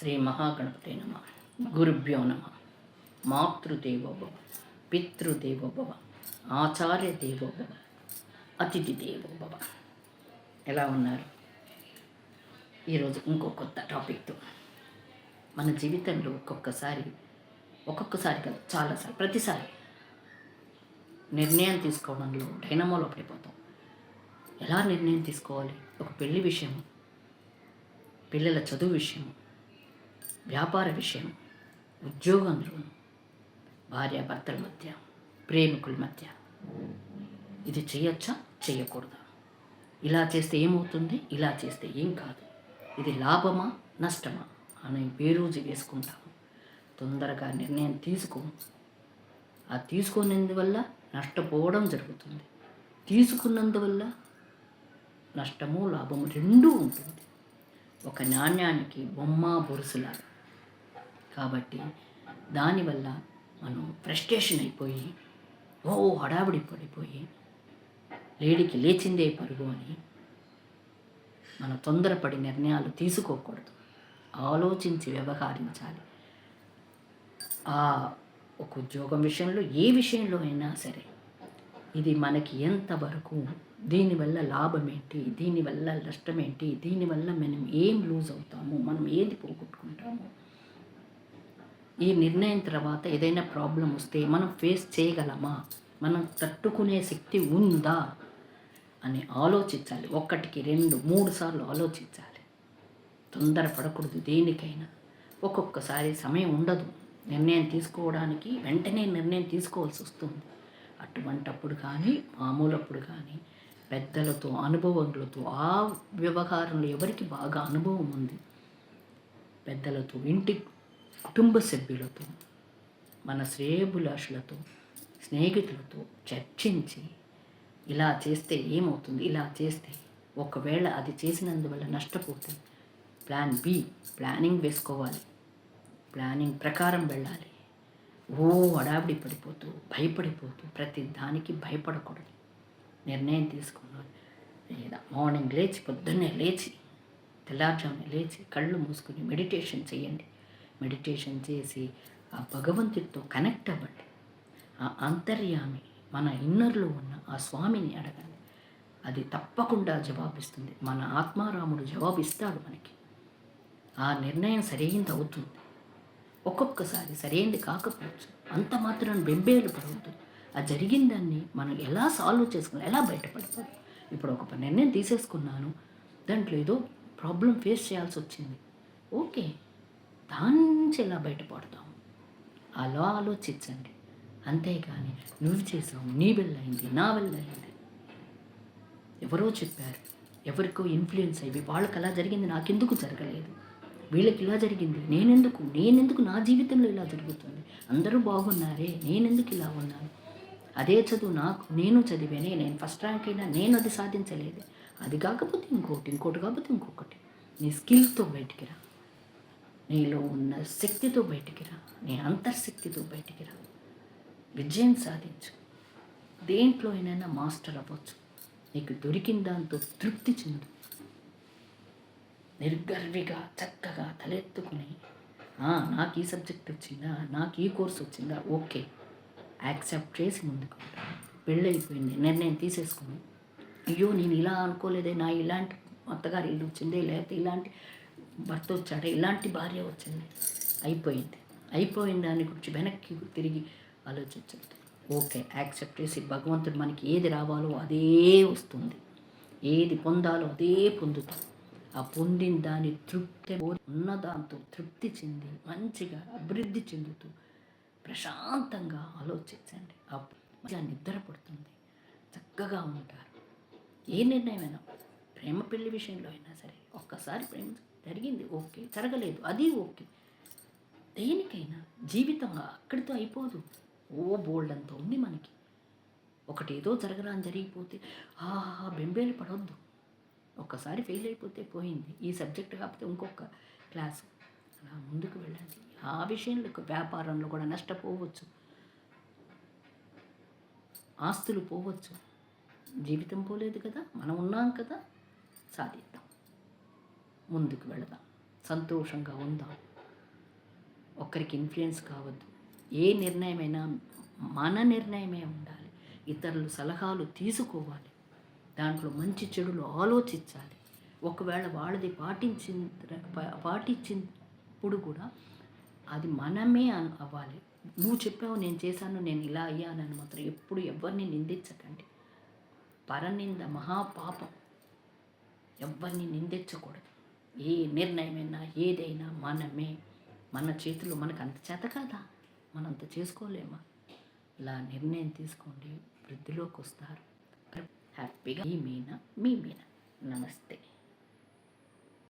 శ్రీ మహాగణపతే నమ. గురుభ్యో నమ. మాతృదేవోభవ, పితృదేవోభవ, ఆచార్య దేవోభవ, అతిథి దేవోభవ. ఎలా ఉన్నారు? ఈరోజు ఇంకో కొత్త టాపిక్తో. మన జీవితంలో ఒక్కొక్కసారి కాదు, చాలాసార్లు, ప్రతిసారి నిర్ణయం తీసుకోవడంలో డైనమోలో పడిపోతాం. ఎలా నిర్ణయం తీసుకోవాలి? ఒక పెళ్లి విషయం, పిల్లల చదువు విషయం, వ్యాపార విషయం, ఉద్యోగంలో, భార్యాభర్తల మధ్య, ప్రేమికుల మధ్య, ఇది చేయొచ్చా, చేయకూడదా, ఇలా చేస్తే ఏమవుతుంది, ఇలా చేస్తే ఏం కాదు, ఇది లాభమా నష్టమా అని బేరోజు వేసుకుంటాము. తొందరగా నిర్ణయం ఆ తీసుకున్నందువల్ల నష్టపోవడం జరుగుతుంది. తీసుకున్నందువల్ల నష్టము లాభము రెండూ ఉంటుంది. ఒక నాణ్యానికి బొమ్మ బొరుసులాగా. కాబట్టి దానివల్ల మనం ఫ్రస్ట్రేషన్ అయిపోయి హడావిడి పడిపోయి లేడికి లేచిందే పరుగు అని మనం తొందరపడి నిర్ణయాలు తీసుకోకూడదు. ఆలోచించి వ్యవహరించాలి. ఒక ఉద్యోగం విషయంలో, ఏ విషయంలో అయినా సరే, ఇది మనకి ఎంతవరకు, దీనివల్ల లాభం ఏంటి, దీనివల్ల నష్టం ఏంటి, దీనివల్ల మనం ఏం లూజ్ అవుతాము, మనం ఏది పోగొట్టుకుంటాము, ఈ నిర్ణయం తర్వాత ఏదైనా ప్రాబ్లం వస్తే మనం ఫేస్ చేయగలమా, మనం తట్టుకునే శక్తి ఉందా అని ఆలోచించాలి. 1, 2, 3 సార్లు ఆలోచించాలి. తొందరపడకూడదు దేనికైనా. ఒక్కొక్కసారి సమయం ఉండదు నిర్ణయం తీసుకోవడానికి, వెంటనే నిర్ణయం తీసుకోవాల్సి వస్తుంది. అటువంటప్పుడు కానీ, మామూలప్పుడు కానీ, పెద్దలతో, అనుభవజ్ఞులతో, ఆ వ్యవహారంలో ఎవరికి బాగా అనుభవం ఉంది, పెద్దలతో, కుటుంబ సభ్యులతో, మన శ్రేయోభిలాషులతో, స్నేహితులతో చర్చించి, ఇలా చేస్తే ఏమవుతుంది, ఇలా చేస్తే ఒకవేళ అది చేసినందువల్ల నష్టపోతే ప్లాన్ బి, ప్లానింగ్ వేసుకోవాలి. ప్లానింగ్ ప్రకారం వెళ్ళాలి. హడావిడి పడిపోతూ, భయపడిపోతూ, ప్రతి దానికి భయపడకూడదు. నిర్ణయం తీసుకున్నాను లేదా మార్నింగ్ లేచి, పొద్దున్నే లేచి, తెల్లారుజామున లేచి కళ్ళు మూసుకుని మెడిటేషన్ చేయండి. మెడిటేషన్ చేసి ఆ భగవంతుడితో కనెక్ట్ అవ్వండి. ఆ అంతర్యామి, మన ఇన్నర్లో ఉన్న ఆ స్వామిని అడగండి. అది తప్పకుండా జవాబిస్తుంది. మన ఆత్మారాముడు జవాబిస్తాడు మనకి. ఆ నిర్ణయం సరైనది అవుతుంది. ఒక్కొక్కసారి సరైనది కాకపోవచ్చు. అంత మాత్రం బెంబేలు పడవద్దు. ఆ జరిగిన దాన్ని మనం ఎలా సాల్వ్ చేసుకుని, ఎలా బయటపడతాం. ఇప్పుడు ఒక నిర్ణయం తీసేసుకున్నాను, దాంట్లో ఏదో ప్రాబ్లం ఫేస్ చేయాల్సి వచ్చింది, ఓకే, దాని నుంచి ఎలా బయటపడతాం అలా ఆలోచించండి. అంతేగాని నువ్వు చేసావు, నీ వల్ల అయింది, నా వల్ల అయింది, ఎవరో చెప్పారు, ఎవరికో ఇన్ఫ్లుయెన్స్ అయ్యి వాళ్ళకి అలా జరిగింది, నాకెందుకు జరగలేదు, వీళ్ళకి ఇలా జరిగింది, నేనెందుకు నా జీవితంలో ఇలా జరుగుతుంది, అందరూ బాగున్నారే, నేనెందుకు ఇలా ఉన్నాను, అదే చదువు నేను చదివానే, నేను ఫస్ట్ ర్యాంక్ అయినా నేను అది సాధించలేదు, అది కాకపోతే ఇంకోటి కాకపోతే ఇంకొకటి. నీ స్కిల్తో బయటికి రా, నీలో ఉన్న శక్తితో బయటికి రా, నీ అంతర్శక్తితో బయటికి రా, విజయం సాధించు. దేంట్లో అయినా మాస్టర్ అవ్వచ్చు. నీకు దొరికిన దాంతో తృప్తి చెందు. నిర్గర్విగా చక్కగా తలెత్తుకుని, నాకు ఈ సబ్జెక్ట్ వచ్చిందా, నాకు ఈ కోర్స్ వచ్చిందా, ఓకే, యాక్సెప్ట్ చేసి ముందుకు. పెళ్ళైపోయింది, నిర్ణయం తీసేసుకుని, అయ్యో నేను ఇలా అనుకోలేదే, నా ఇలాంటి అత్తగారు ఇల్లు వచ్చిందే, లేకపోతే ఇలాంటి భర్త వచ్చాడే, ఇలాంటి భార్య వచ్చింది, అయిపోయిన దాని గురించి వెనక్కి తిరిగి ఆలోచించదు. ఓకే, యాక్సెప్ట్ చేసి, భగవంతుడు మనకి ఏది రావాలో అదే వస్తుంది, ఏది పొందాలో అదే పొందుతాం. ఆ పొందిన దాని తృప్తి, ఉన్న దాంతో తృప్తి చెంది మంచిగా అభివృద్ధి చెందుతూ ప్రశాంతంగా ఆలోచించండి. మంచిగా నిద్ర పడుతుంది, చక్కగా ఉంటారు. ఏ నిర్ణయమైనా, ప్రేమ పెళ్లి విషయంలో అయినా సరే, ఒక్కసారి ప్రేమ జరిగింది, ఓకే, జరగలేదు, అది ఓకే. దేనికైనా జీవితం అక్కడితో అయిపోదు. బోల్డ్ అంత ఉంది మనకి. ఒకటి ఏదో జరగరాని జరిగిపోతే బెంబేలు పడవద్దు. ఒక్కసారి ఫెయిల్ అయిపోతే పోయింది, ఈ సబ్జెక్ట్ కాకపోతే ఇంకొక క్లాసు, అలా ముందుకు వెళ్ళండి. ఆ విషయంలో, వ్యాపారంలో కూడా నష్టపోవచ్చు, ఆస్తులు పోవచ్చు, జీవితం పోలేదు కదా, మనం ఉన్నాం కదా, సాధిద్దాం, ముందుకు వెళదాం, సంతోషంగా ఉందాం. ఒక్కరికి ఇన్ఫ్లుయెన్స్ కావద్దు. ఏ నిర్ణయమైనా మన నిర్ణయమే ఉండాలి. ఇతరుల సలహాలు తీసుకోవాలి. దాంట్లో మంచి చెడులు ఆలోచించాలి. ఒకవేళ వాళ్ళది పాటించినప్పుడు కూడా అది మనమే అవ్వాలి. నువ్వు చెప్పావు, నేను చేశాను, నేను ఇలా అయ్యానని మాత్రం ఎప్పుడు ఎవరిని నిందించకండి. పరనింద మహాపాపం. ఎవరిని నిందించకూడదు. ఏ నిర్ణయమైనా ఏదైనా మనమే. మన చేతిలో మనకు అంత చేత కాదా, మనంత చేసుకోలేమా? ఇలా నిర్ణయం తీసుకోండి, వృద్ధిలోకి వస్తారు హ్యాపీగా. మీ మీనా. నమస్తే.